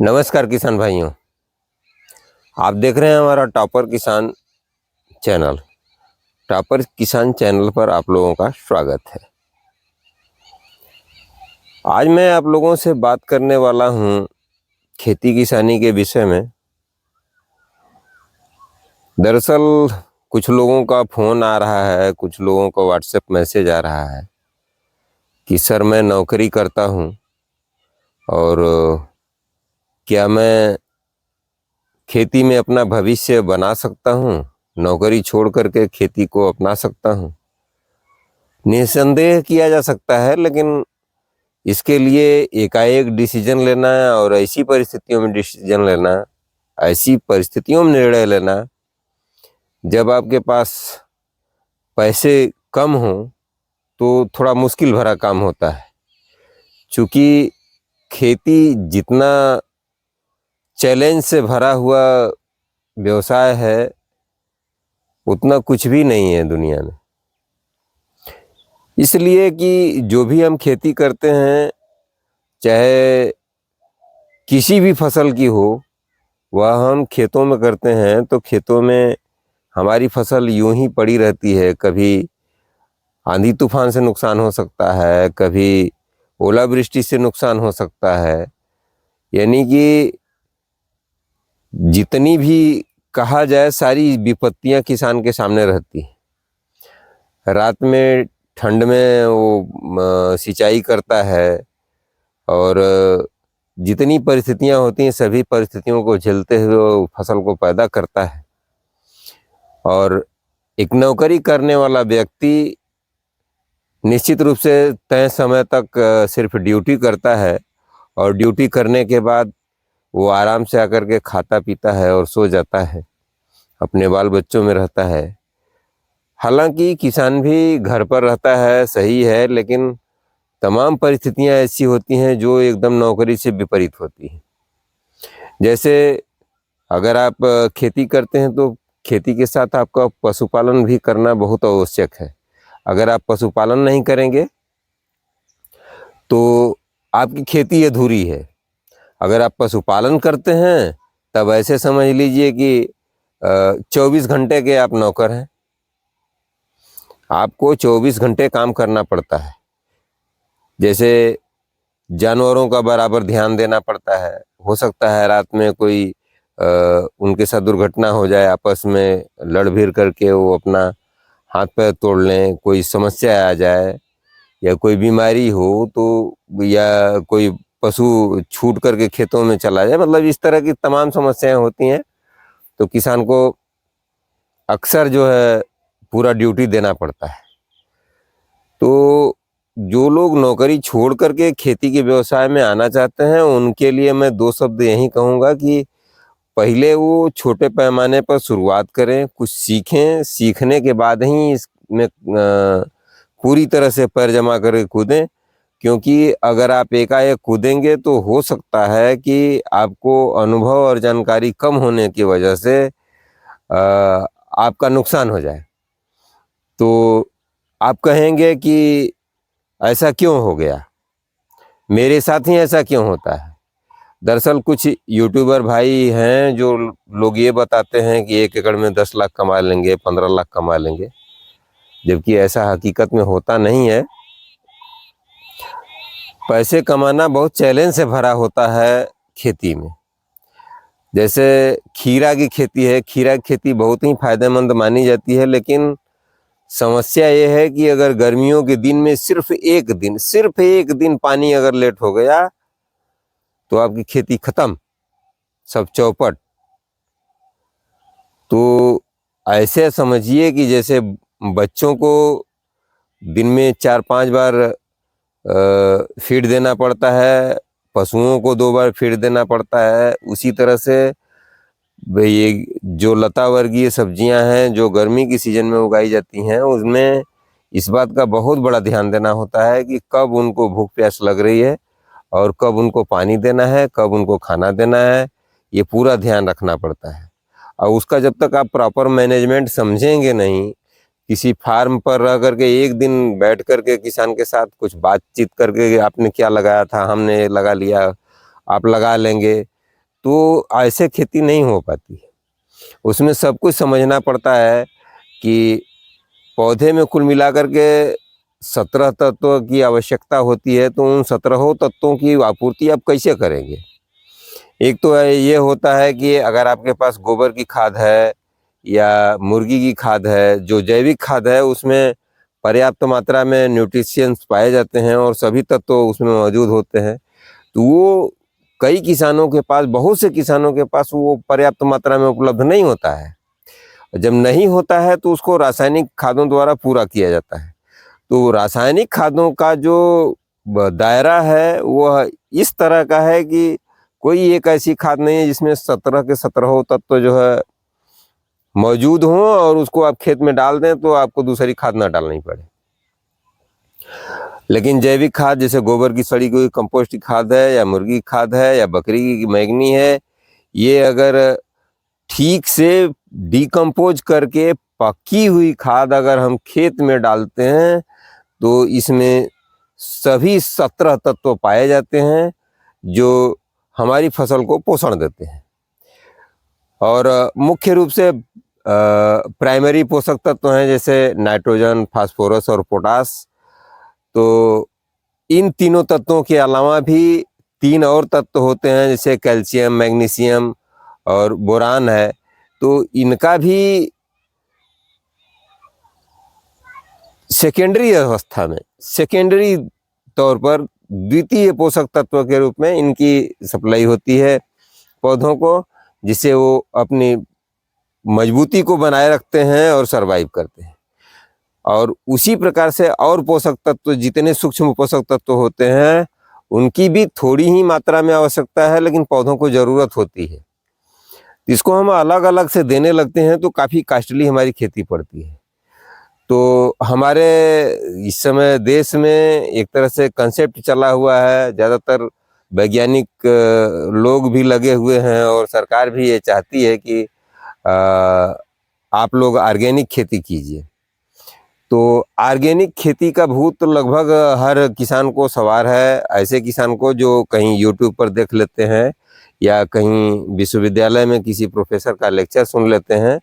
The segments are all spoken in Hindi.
नमस्कार किसान भाइयों, आप देख रहे हैं हमारा टॉपर किसान चैनल। टॉपर किसान चैनल पर आप लोगों का स्वागत है। आज मैं आप लोगों से बात करने वाला हूं खेती किसानी के विषय में। दरअसल कुछ लोगों का फ़ोन आ रहा है, कुछ लोगों का व्हाट्सएप मैसेज आ रहा है कि सर मैं नौकरी करता हूं और क्या मैं खेती में अपना भविष्य बना सकता हूं, नौकरी छोड़ करके खेती को अपना सकता हूं। निसंदेह किया जा सकता है, लेकिन इसके लिए एकाएक डिसीजन लेना और ऐसी परिस्थितियों में डिसीजन लेना, ऐसी परिस्थितियों में निर्णय लेना जब आपके पास पैसे कम हो तो थोड़ा मुश्किल भरा काम होता है। क्योंकि खेती जितना चैलेंज से भरा हुआ व्यवसाय है उतना कुछ भी नहीं है दुनिया में। इसलिए कि जो भी हम खेती करते हैं, चाहे किसी भी फसल की हो, वह हम खेतों में करते हैं तो खेतों में हमारी फसल यूं ही पड़ी रहती है। कभी आंधी तूफान से नुकसान हो सकता है, कभी ओलावृष्टि से नुकसान हो सकता है। यानी कि जितनी भी कहा जाए सारी विपत्तियां किसान के सामने रहती हैं। रात में ठंड में वो सिंचाई करता है और जितनी परिस्थितियां होती हैं सभी परिस्थितियों को झेलते हुए वो फसल को पैदा करता है। और एक नौकरी करने वाला व्यक्ति निश्चित रूप से तय समय तक सिर्फ ड्यूटी करता है और ड्यूटी करने के बाद वो आराम से आकर के खाता पीता है और सो जाता है, अपने बाल बच्चों में रहता है। हालांकि किसान भी घर पर रहता है, सही है, लेकिन तमाम परिस्थितियां ऐसी होती हैं जो एकदम नौकरी से विपरीत होती हैं। जैसे अगर आप खेती करते हैं तो खेती के साथ आपका पशुपालन भी करना बहुत आवश्यक है। अगर आप पशुपालन नहीं करेंगे तो आपकी खेती अधूरी है। अगर आप पशुपालन करते हैं तब ऐसे समझ लीजिए कि 24 घंटे के आप नौकर हैं। आपको 24 घंटे काम करना पड़ता है। जैसे जानवरों का बराबर ध्यान देना पड़ता है। हो सकता है रात में कोई उनके साथ दुर्घटना हो जाए, आपस में लड़ भिड़ करके वो अपना हाथ पैर तोड़ लें, कोई समस्या आ जाए या कोई बीमारी हो तो, या कोई पशु छूट करके खेतों में चला जाए, मतलब इस तरह की तमाम समस्याएं होती हैं। तो किसान को अक्सर जो है पूरा ड्यूटी देना पड़ता है। तो जो लोग नौकरी छोड़ करके खेती के व्यवसाय में आना चाहते हैं उनके लिए मैं दो शब्द यही कहूँगा कि पहले वो छोटे पैमाने पर शुरुआत करें, कुछ सीखें, सीखने के बाद ही इसमें पूरी तरह से पैर जमा करके कूदें। क्योंकि अगर आप एकाएक कूदेंगे तो हो सकता है कि आपको अनुभव और जानकारी कम होने की वजह से आपका नुकसान हो जाए। तो आप कहेंगे कि ऐसा क्यों हो गया, मेरे साथ ही ऐसा क्यों होता है। दरअसल कुछ यूट्यूबर भाई हैं जो लोग ये बताते हैं कि 1 एकड़ में 10 लाख कमा लेंगे, 15 लाख कमा लेंगे, जबकि ऐसा हकीकत में होता नहीं है। पैसे कमाना बहुत चैलेंज से भरा होता है खेती में। जैसे खीरा की खेती है, खीरा की खेती बहुत ही फायदेमंद मानी जाती है, लेकिन समस्या ये है कि अगर गर्मियों के दिन में सिर्फ एक दिन पानी अगर लेट हो गया तो आपकी खेती खत्म, सब चौपट। तो ऐसे समझिए कि जैसे बच्चों को दिन में 4-5 बार फीड देना पड़ता है, पशुओं को 2 बार फीड देना पड़ता है, उसी तरह से ये जो लता वर्गीय सब्जियां हैं जो गर्मी की सीजन में उगाई जाती हैं उसमें इस बात का बहुत बड़ा ध्यान देना होता है कि कब उनको भूख प्यास लग रही है और कब उनको पानी देना है, कब उनको खाना देना है, ये पूरा ध्यान रखना पड़ता है। और उसका जब तक आप प्रॉपर मैनेजमेंट समझेंगे नहीं, किसी फार्म पर रह करके एक दिन बैठ करके किसान के साथ कुछ बातचीत करके आपने क्या लगाया था, हमने लगा लिया, आप लगा लेंगे, तो ऐसे खेती नहीं हो पाती है। उसमें सब कुछ समझना पड़ता है कि पौधे में कुल मिलाकर के 17 तत्वों की आवश्यकता होती है, तो उन 17 तत्वों की आपूर्ति आप कैसे करेंगे। एक तो ये होता है कि अगर आपके पास गोबर की खाद है या मुर्गी की खाद है, जो जैविक खाद है उसमें पर्याप्त मात्रा में न्यूट्रिशंस पाए जाते हैं और सभी तत्व उसमें मौजूद होते हैं, तो वो कई किसानों के पास, बहुत से किसानों के पास वो पर्याप्त मात्रा में उपलब्ध नहीं होता है। जब नहीं होता है तो उसको रासायनिक खादों द्वारा पूरा किया जाता है। तो रासायनिक खादों का जो दायरा है वह इस तरह का है कि कोई एक ऐसी खाद नहीं है जिसमें 17 के 17 तत्व जो है मौजूद हों और उसको आप खेत में डाल दें तो आपको दूसरी खाद ना डालनी पड़े। लेकिन जैविक खाद जैसे गोबर की सड़ी हुई कंपोस्ट की खाद है या मुर्गी की खाद है या बकरी की मैगनी है, ये अगर ठीक से डिकम्पोज करके पकी हुई खाद अगर हम खेत में डालते हैं तो इसमें सभी 17 तत्व पाए जाते हैं जो हमारी फसल को पोषण देते हैं। और मुख्य रूप से प्राइमरी पोषक तत्व हैं जैसे नाइट्रोजन, फास्फोरस और पोटास। तो इन तीनों तत्वों के अलावा भी 3 और तत्व होते हैं जैसे कैल्शियम, मैग्नीशियम और बोरान है। तो इनका भी सेकेंडरी अवस्था में, सेकेंडरी तौर पर द्वितीय पोषक तत्व के रूप में इनकी सप्लाई होती है पौधों को, जिससे वो अपनी मजबूती को बनाए रखते हैं और सरवाइव करते हैं। और उसी प्रकार से और पोषक तत्व, जितने सूक्ष्म पोषक तत्व होते हैं उनकी भी थोड़ी ही मात्रा में आवश्यकता है, लेकिन पौधों को ज़रूरत होती है। इसको हम अलग अलग से देने लगते हैं तो काफ़ी कॉस्टली हमारी खेती पड़ती है। तो हमारे इस समय देश में एक तरह से कंसेप्ट चला हुआ है, ज़्यादातर वैज्ञानिक लोग भी लगे हुए हैं और सरकार भी ये चाहती है कि आप लोग ऑर्गेनिक खेती कीजिए। तो ऑर्गेनिक खेती का भूत लगभग हर किसान को सवार है। ऐसे किसान को जो कहीं यूट्यूब पर देख लेते हैं या कहीं विश्वविद्यालय में किसी प्रोफेसर का लेक्चर सुन लेते हैं,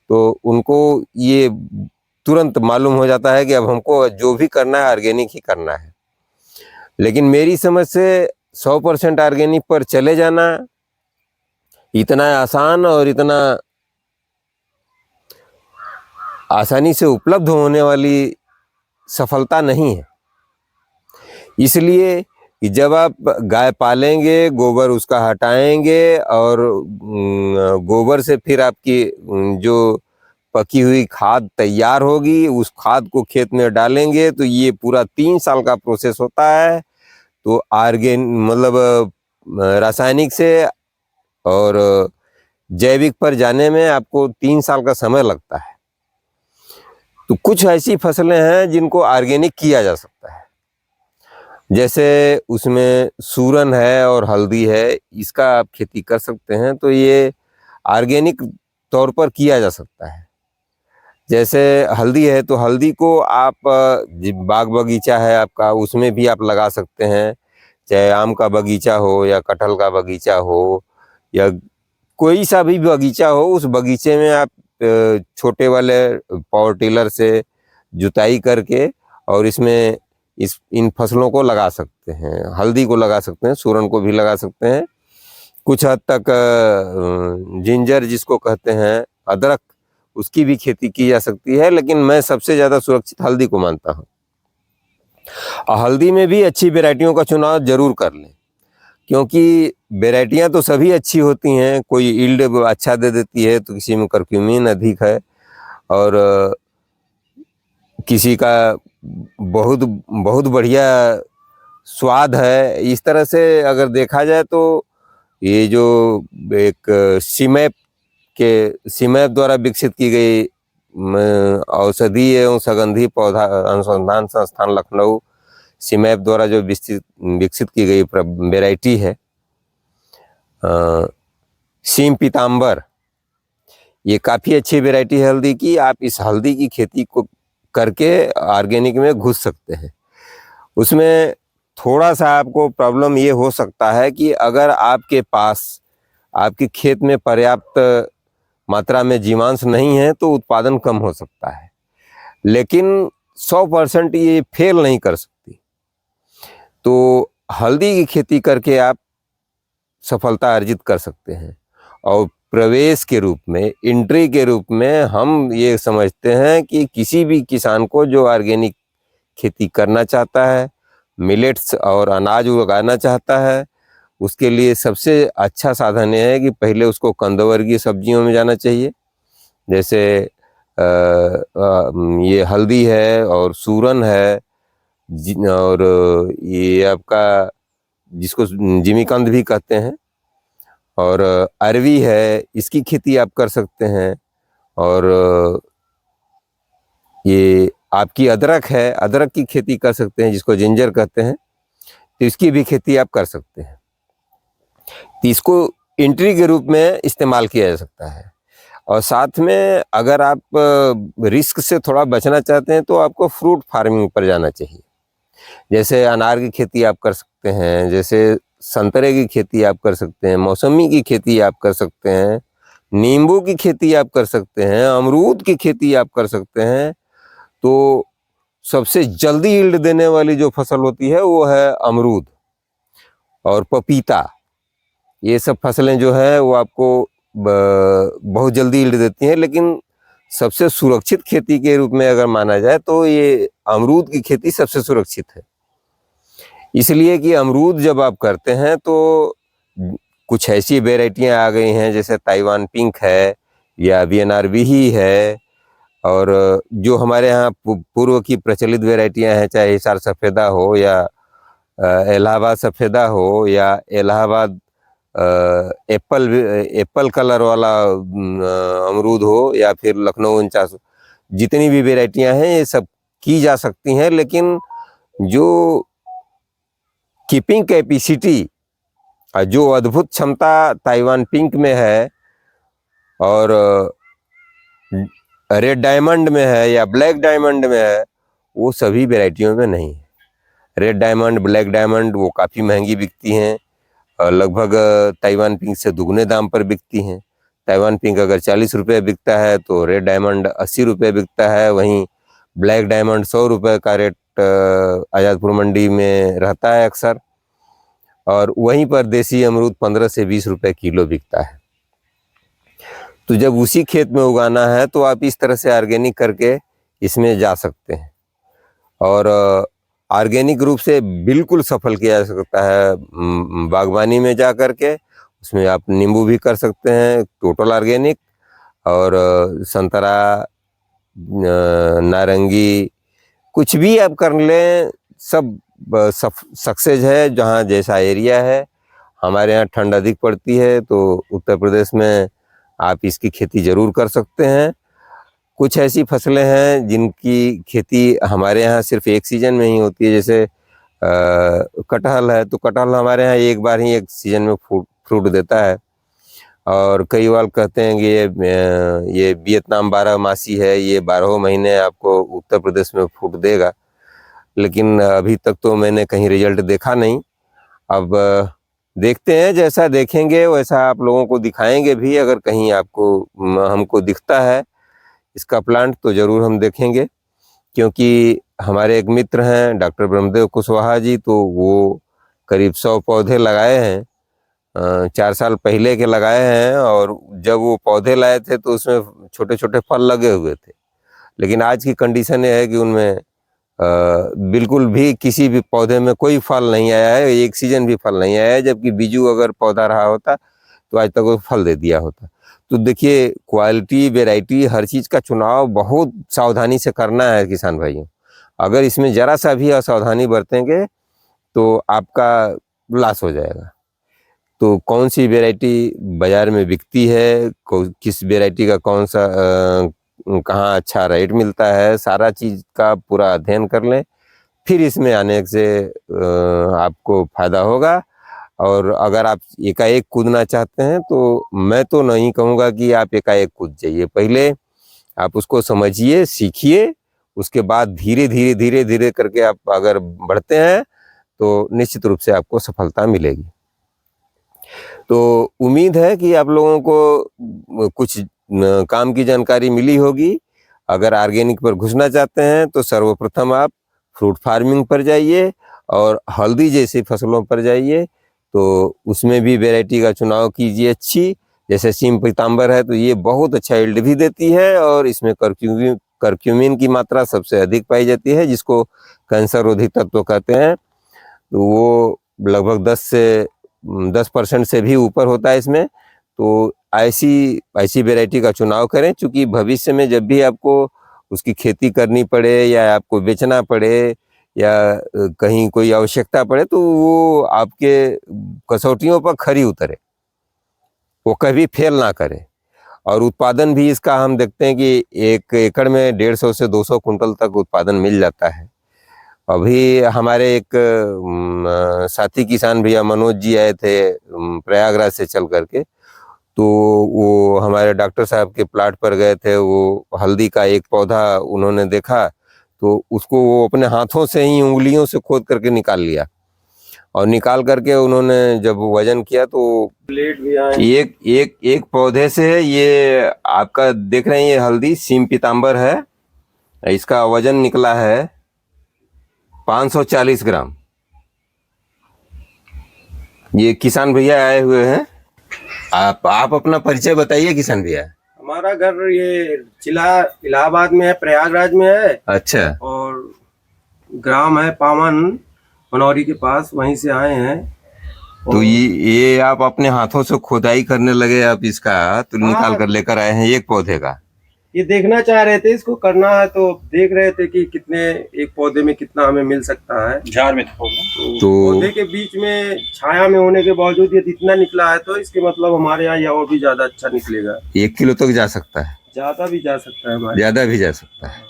तो उनको ये तुरंत मालूम हो जाता है कि अब हमको जो भी करना है ऑर्गेनिक ही करना है। लेकिन मेरी समझ से 100% ऑर्गेनिक पर चले जाना इतना आसान और इतना आसानी से उपलब्ध होने वाली सफलता नहीं है। इसलिए कि जब आप गाय पालेंगे, गोबर उसका हटाएंगे और गोबर से फिर आपकी जो पकी हुई खाद तैयार होगी, उस खाद को खेत में डालेंगे, तो ये पूरा 3 साल का प्रोसेस होता है। तो मतलब रासायनिक से और जैविक पर जाने में आपको 3 साल का समय लगता है। तो कुछ ऐसी फसलें हैं जिनको ऑर्गेनिक किया जा सकता है, जैसे उसमें सूरन है और हल्दी है, इसका आप खेती कर सकते हैं। तो ये ऑर्गेनिक तौर पर किया जा सकता है। जैसे हल्दी है तो हल्दी को आप बाग बगीचा है आपका, उसमें भी आप लगा सकते हैं। चाहे आम का बगीचा हो या कटहल का बगीचा हो या कोई सा भी बगीचा हो, उस बगीचे में आप छोटे वाले पावर टिलर से जुताई करके और इसमें इन फसलों को लगा सकते हैं। हल्दी को लगा सकते हैं, सूरन को भी लगा सकते हैं। कुछ हद तक जिंजर जिसको कहते हैं, अदरक, उसकी भी खेती की जा सकती है, लेकिन मैं सबसे ज़्यादा सुरक्षित हल्दी को मानता हूँ। हल्दी में भी अच्छी वैरायटियों का चुनाव जरूर कर लें, क्योंकि वैरायटियाँ तो सभी अच्छी होती हैं। कोई यील्ड अच्छा दे देती है तो किसी में करक्यूमिन अधिक है और किसी का बहुत बहुत बढ़िया स्वाद है। इस तरह से अगर देखा जाए तो ये जो एक सीमैप द्वारा विकसित की गई औषधि एवं सुगंधी पौधा अनुसंधान संस्थान लखनऊ, सीमैप द्वारा जो विकसित की गई वैरायटी है सीम पीताम्बर, ये काफ़ी अच्छी वैरायटी है हल्दी की। आप इस हल्दी की खेती को करके ऑर्गेनिक में घुस सकते हैं। उसमें थोड़ा सा आपको प्रॉब्लम ये हो सकता है कि अगर आपके पास आपके खेत में पर्याप्त मात्रा में जीवांश नहीं है तो उत्पादन कम हो सकता है, लेकिन 100% ये फेल नहीं कर सकती। तो हल्दी की खेती करके आप सफलता अर्जित कर सकते हैं। और प्रवेश के रूप में, एंट्री के रूप में हम ये समझते हैं कि किसी भी किसान को जो ऑर्गेनिक खेती करना चाहता है, मिलेट्स और अनाज उगाना चाहता है, उसके लिए सबसे अच्छा साधन ये है कि पहले उसको कंदवर्गीय सब्जियों में जाना चाहिए। जैसे ये हल्दी है और सूरन है, और ये आपका जिसको जिमीकंद भी कहते हैं, और अरवी है, इसकी खेती आप कर सकते हैं। और ये आपकी अदरक है, अदरक की खेती कर सकते हैं, जिसको जिंजर कहते हैं, तो इसकी भी खेती आप कर सकते हैं। तो इसको एंट्री के रूप में इस्तेमाल किया जा सकता है। और साथ में अगर आप रिस्क से थोड़ा बचना चाहते हैं तो आपको फ्रूट फार्मिंग पर जाना चाहिए। जैसे अनार की खेती आप कर सकते हैं, जैसे संतरे की खेती आप कर सकते हैं, मौसमी की खेती आप कर सकते हैं, नींबू की खेती आप कर सकते हैं, अमरूद की खेती आप कर सकते हैं। तो सबसे जल्दी यील्ड देने वाली जो फसल होती है वो है अमरूद और पपीता। ये सब फसलें जो है वो आपको बहुत जल्दी यील्ड देती हैं, लेकिन सबसे सुरक्षित खेती के रूप में अगर माना जाए तो ये अमरूद की खेती सबसे सुरक्षित है। इसलिए कि अमरूद जब आप करते हैं तो कुछ ऐसी वेराइटियां आ गई हैं, जैसे ताइवान पिंक है या वीएनआर बिही है, और जो हमारे यहाँ पूर्व की प्रचलित वेराइटियां हैं, चाहे हिसार सफ़ेदा हो या इलाहाबाद सफ़ेदा हो या इलाहाबाद एप्पल कलर वाला अमरूद हो, या फिर लखनऊ 49, जितनी भी वेराइटियां हैं ये सब की जा सकती हैं। लेकिन जो कीपिंग कैपेसिटी, जो अद्भुत क्षमता ताइवान पिंक में है और रेड डायमंड में है या ब्लैक डायमंड में है, वो सभी वेराइटियों में नहीं है। रेड डायमंड, ब्लैक डायमंड वो काफ़ी महंगी बिकती हैं, लगभग ताइवान पिंक से दुगने दाम पर बिकती हैं। ताइवान पिंक अगर 40 रुपये बिकता है तो रेड डायमंड 80 रुपये बिकता है। वहीं ब्लैक डायमंड 100 रुपये का रेट आज़ादपुर मंडी में रहता है अक्सर, और वहीं पर देसी अमरूद 15 से 20 रुपये किलो बिकता है। तो जब उसी खेत में उगाना है तो आप इस तरह से ऑर्गेनिक करके इसमें जा सकते हैं, और ऑर्गेनिक रूप से बिल्कुल सफल किया जा सकता है। बागवानी में जा कर के उसमें आप नींबू भी कर सकते हैं टोटल ऑर्गेनिक, और संतरा, नारंगी, कुछ भी आप कर लें, सब सक्सेस है। जहाँ जैसा एरिया है, हमारे यहाँ ठंड अधिक पड़ती है तो उत्तर प्रदेश में आप इसकी खेती ज़रूर कर सकते हैं। कुछ ऐसी फसलें हैं जिनकी खेती हमारे यहाँ सिर्फ एक सीज़न में ही होती है, जैसे कटहल है, तो कटहल हमारे यहाँ एक बार ही एक सीज़न में फ्रूट देता है। और कई बार कहते हैं कि ये वियतनाम 12मासी है, ये 12 महीने आपको उत्तर प्रदेश में फ्रूट देगा, लेकिन अभी तक तो मैंने कहीं रिजल्ट देखा नहीं। अब देखते हैं, जैसा देखेंगे वैसा आप लोगों को दिखाएंगे भी। अगर कहीं आपको हमको दिखता है इसका प्लांट तो ज़रूर हम देखेंगे, क्योंकि हमारे एक मित्र हैं डॉक्टर ब्रह्मदेव कुशवाहा जी, तो वो करीब 100 पौधे लगाए हैं, 4 साल पहले के लगाए हैं। और जब वो पौधे लाए थे तो उसमें छोटे छोटे फल लगे हुए थे, लेकिन आज की कंडीशन ये है कि उनमें बिल्कुल भी किसी भी पौधे में कोई फल नहीं आया है, एक सीजन भी फल नहीं आया है। जबकि बीजू अगर पौधा रहा होता तो आज तक वो फल दे दिया होता। तो देखिए, क्वालिटी, वैरायटी, हर चीज़ का चुनाव बहुत सावधानी से करना है किसान भाइयों। अगर इसमें ज़रा सा भी असावधानी बरतेंगे तो आपका लॉस हो जाएगा। तो कौन सी वैरायटी बाज़ार में बिकती है, किस वैरायटी का कौन सा कहाँ अच्छा रेट मिलता है, सारा चीज़ का पूरा अध्ययन कर लें, फिर इसमें आने से आपको फ़ायदा होगा। और अगर आप एकाएक कूदना चाहते हैं तो मैं तो नहीं कहूँगा कि आप एकाएक कूद जाइए। पहले आप उसको समझिए, सीखिए, उसके बाद धीरे धीरे धीरे धीरे करके आप अगर बढ़ते हैं तो निश्चित रूप से आपको सफलता मिलेगी। तो उम्मीद है कि आप लोगों को कुछ काम की जानकारी मिली होगी। अगर ऑर्गेनिक पर घुसना चाहते हैं तो सर्वप्रथम आप फ्रूट फार्मिंग पर जाइए और हल्दी जैसी फसलों पर जाइए, तो उसमें भी वैरायटी का चुनाव कीजिए अच्छी। जैसे सीम पीताम्बर है तो ये बहुत अच्छा यील्ड भी देती है और इसमें करक्यूमिन की मात्रा सबसे अधिक पाई जाती है, जिसको कैंसर रोधी तत्व कहते हैं। तो वो लगभग 10% से भी ऊपर होता है इसमें। तो ऐसी वैरायटी का चुनाव करें, क्योंकि भविष्य में जब भी आपको उसकी खेती करनी पड़े या आपको बेचना पड़े या कहीं कोई आवश्यकता पड़े तो वो आपके कसौटियों पर खरी उतरे, वो कभी फेल ना करे। और उत्पादन भी इसका हम देखते हैं कि 1 एकड़ में 150 से 200 कुंटल तक उत्पादन मिल जाता है। अभी हमारे एक साथी किसान भैया मनोज जी आए थे प्रयागराज से चल करके, तो वो हमारे डॉक्टर साहब के प्लाट पर गए थे। वो हल्दी का एक पौधा उन्होंने देखा तो उसको वो अपने हाथों से ही उंगलियों से खोद करके निकाल लिया, और निकाल करके उन्होंने जब वजन किया तो प्लेट भी आए। एक पौधे से ये आपका देख रहे हैं, ये हल्दी सीम पीताम्बर है, इसका वजन निकला है 540 ग्राम। ये किसान भैया आए हुए हैं। आप अपना परिचय बताइए किसान भैया। हमारा घर ये जिला इलाहाबाद में है, प्रयागराज में है। अच्छा। और ग्राम है पावन मनौरी के पास, वहीं से आए हैं। तो ये आप अपने हाथों से खुदाई करने लगे, आप इसका तो निकाल कर लेकर आए हैं एक पौधे का। ये देखना चाह रहे थे, इसको करना है तो देख रहे थे कि कितने एक पौधे में कितना हमें मिल सकता है। झाड़ में तो पौधे के बीच में छाया में होने के बावजूद ये इतना निकला है, तो इसके मतलब हमारे यहाँ और भी ज्यादा अच्छा निकलेगा। 1 किलो तक जा सकता है, ज्यादा भी जा सकता है, ज्यादा भी जा सकता है।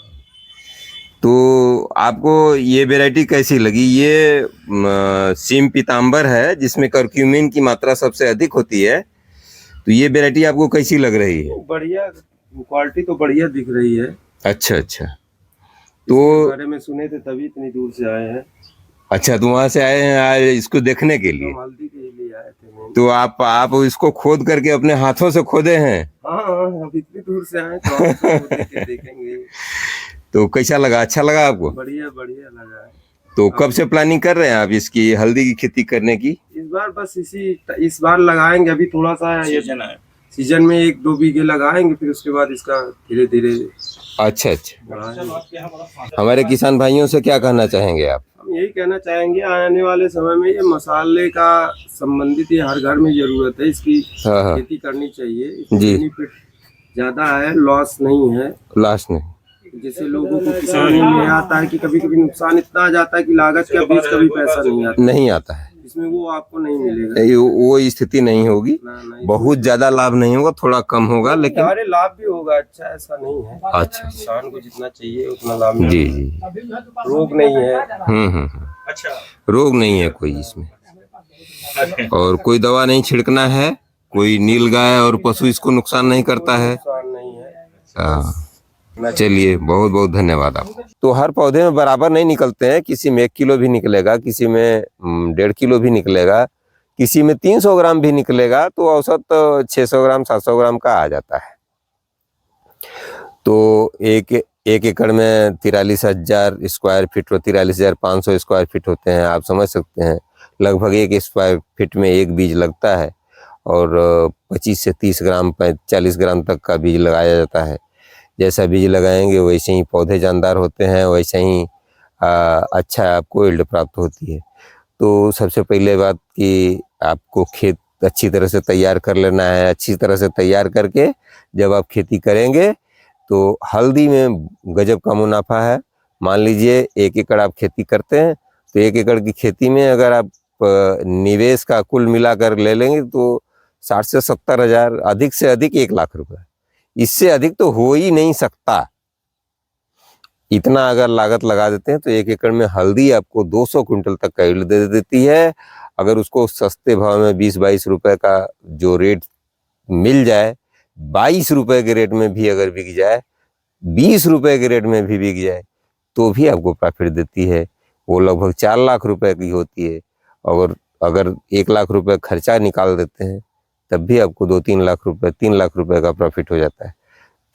तो आपको ये वैरायटी कैसी लगी? ये सीम पीताम्बर है जिसमें करक्यूमिन की मात्रा सबसे अधिक होती है, तो ये वैरायटी आपको कैसी लग रही है? बढ़िया, क्वालिटी तो बढ़िया दिख रही है। अच्छा अच्छा। तो बारे में सुने थे तभी इतनी दूर से आए हैं। अच्छा, तो वहां से आए हैं आज इसको देखने के लिए? हल्दी के लिए आए थे। तो आप इसको खोद करके अपने हाथों से खोदे हैं? हाँ, अब इतनी दूर से आए तो आप देखेंगे। तो कैसा लगा? अच्छा लगा आपको? बढ़िया बढ़िया लगा है। तो कब से प्लानिंग कर रहे हैं आप इसकी हल्दी की खेती करने की? इस बार बस इस बार लगाएंगे। अभी थोड़ा सा सीजन में 1-2 बीघे लगाएंगे, फिर उसके बाद इसका धीरे धीरे। अच्छा अच्छा। हमारे किसान भाइयों से क्या कहना चाहेंगे आप? हम यही कहना चाहेंगे, आने वाले समय में ये मसाले का संबंधित ये हर घर में जरूरत है, इसकी खेती करनी चाहिए जी। बेनिफिट ज्यादा है, लॉस नहीं है। लॉस नहीं। जैसे लोगों को किसानी में आता है कि कभी कभी नुकसान इतना आ जाता है कि लागत के बीच कभी पैसा नहीं आता है। इसमें वो आपको नहीं मिलेगा। वो स्थिति नहीं होगी, बहुत ज्यादा लाभ नहीं होगा, थोड़ा कम होगा, लेकिन सारे लाभ भी होगा। अच्छा, ऐसा नहीं है। अच्छा, किसान को जितना चाहिए उतना लाभ मिलेगा। जी जी। रोग नहीं है। अच्छा, रोग नहीं है कोई इसमें, और कोई दवा नहीं छिड़कना है, कोई नीलगाय और पशु इसको नुकसान नहीं करता है। चलिए, बहुत बहुत धन्यवाद आपको। तो हर पौधे में बराबर नहीं निकलते हैं, किसी में 1 किलो भी निकलेगा, किसी में 1.5 किलो भी निकलेगा, किसी में 300 ग्राम भी निकलेगा, तो औसत 600 ग्राम 700 ग्राम का आ जाता है। तो एक एकड़ में 43,000 स्क्वायर फीट, 43,500 स्क्वायर फीट होते हैं। आप समझ सकते हैं, लगभग 1 स्क्वायर फीट में 1 बीज लगता है, और 25 से 30 ग्राम 40 ग्राम तक का बीज लगाया जाता है। जैसा बीज लगाएंगे वैसे ही पौधे जानदार होते हैं, वैसे ही अच्छा आपको यील्ड प्राप्त होती है। तो सबसे पहले बात कि आपको खेत अच्छी तरह से तैयार कर लेना है। अच्छी तरह से तैयार करके जब आप खेती करेंगे तो हल्दी में गजब का मुनाफा है। मान लीजिए 1 एकड़ आप खेती करते हैं, तो 1 एकड़ की खेती में अगर आप निवेश का कुल मिलाकर ले लेंगे तो 60 से 70 हज़ार, अधिक से अधिक 1 लाख रुपए, इससे अधिक तो हो ही नहीं सकता। इतना अगर लागत लगा देते हैं तो 1 एकड़ में हल्दी आपको 200 क्विंटल तक का यील्ड दे देती है। अगर उसको सस्ते भाव में 20-22 रुपए का जो रेट मिल जाए, 22 रुपए के रेट में भी अगर बिक जाए, 20 रुपए के रेट में भी बिक जाए, तो भी आपको प्रॉफिट देती है। वो लगभग 4 लाख रुपए की होती है। और अगर 1 लाख रुपए खर्चा निकाल देते हैं तब भी आपको 2-3 लाख रुपए 3 लाख रुपए का प्रॉफिट हो जाता है।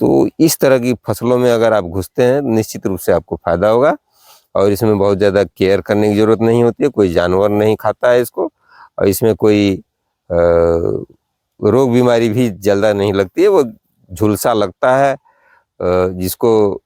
तो इस तरह की फसलों में अगर आप घुसते हैं निश्चित रूप से आपको फायदा होगा और इसमें बहुत ज़्यादा केयर करने की ज़रूरत नहीं होती है, कोई जानवर नहीं खाता है इसको और इसमें कोई रोग बीमारी भी जल्दा नहीं लगती है। वो झुलसा लगता है जिसको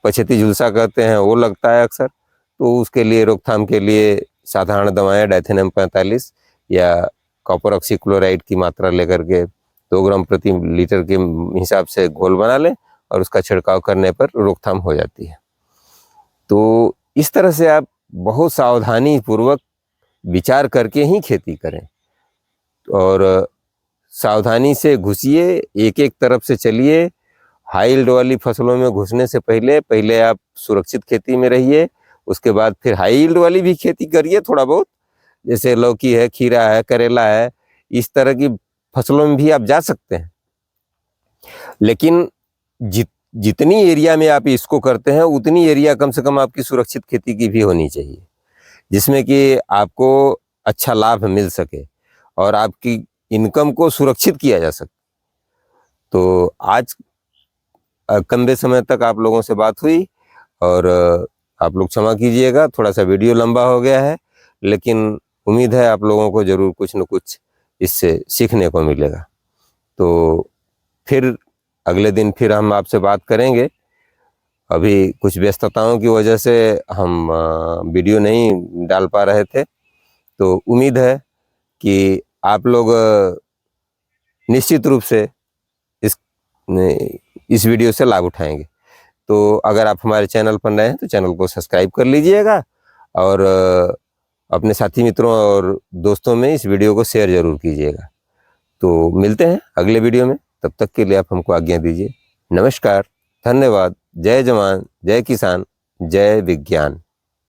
पछेती झुलसा कहते हैं वो लगता है अक्सर, तो उसके लिए रोकथाम के लिए साधारण दवाएं डाइथेनियम 45 या कॉपर ऑक्सीक्लोराइड की मात्रा लेकर के 2 ग्राम प्रति लीटर के हिसाब से घोल बना लें और उसका छिड़काव करने पर रोकथाम हो जाती है। तो इस तरह से आप बहुत सावधानी पूर्वक विचार करके ही खेती करें और सावधानी से घुसिए, एक एक तरफ से चलिए। हाई यील्ड वाली फसलों में घुसने से पहले आप सुरक्षित खेती में रहिए, उसके बाद फिर हाई यील्ड वाली भी खेती करिए थोड़ा बहुत, जैसे लौकी है, खीरा है, करेला है, इस तरह की फसलों में भी आप जा सकते हैं। लेकिन जितनी एरिया में आप इसको करते हैं उतनी एरिया कम से कम आपकी सुरक्षित खेती की भी होनी चाहिए, जिसमें कि आपको अच्छा लाभ मिल सके और आपकी इनकम को सुरक्षित किया जा सके। तो आज लंबे समय तक आप लोगों से बात हुई और आप लोग क्षमा कीजिएगा, थोड़ा सा वीडियो लंबा हो गया है, लेकिन उम्मीद है आप लोगों को ज़रूर कुछ न कुछ इससे सीखने को मिलेगा। तो फिर अगले दिन फिर हम आपसे बात करेंगे। अभी कुछ व्यस्तताओं की वजह से हम वीडियो नहीं डाल पा रहे थे, तो उम्मीद है कि आप लोग निश्चित रूप से इस वीडियो से लाभ उठाएंगे। तो अगर आप हमारे चैनल पर नए हैं तो चैनल को सब्सक्राइब कर लीजिएगा और अपने साथी मित्रों और दोस्तों में इस वीडियो को शेयर ज़रूर कीजिएगा। तो मिलते हैं अगले वीडियो में, तब तक के लिए आप हमको आज्ञा दीजिए। नमस्कार, धन्यवाद, जय जवान, जय किसान, जय विज्ञान।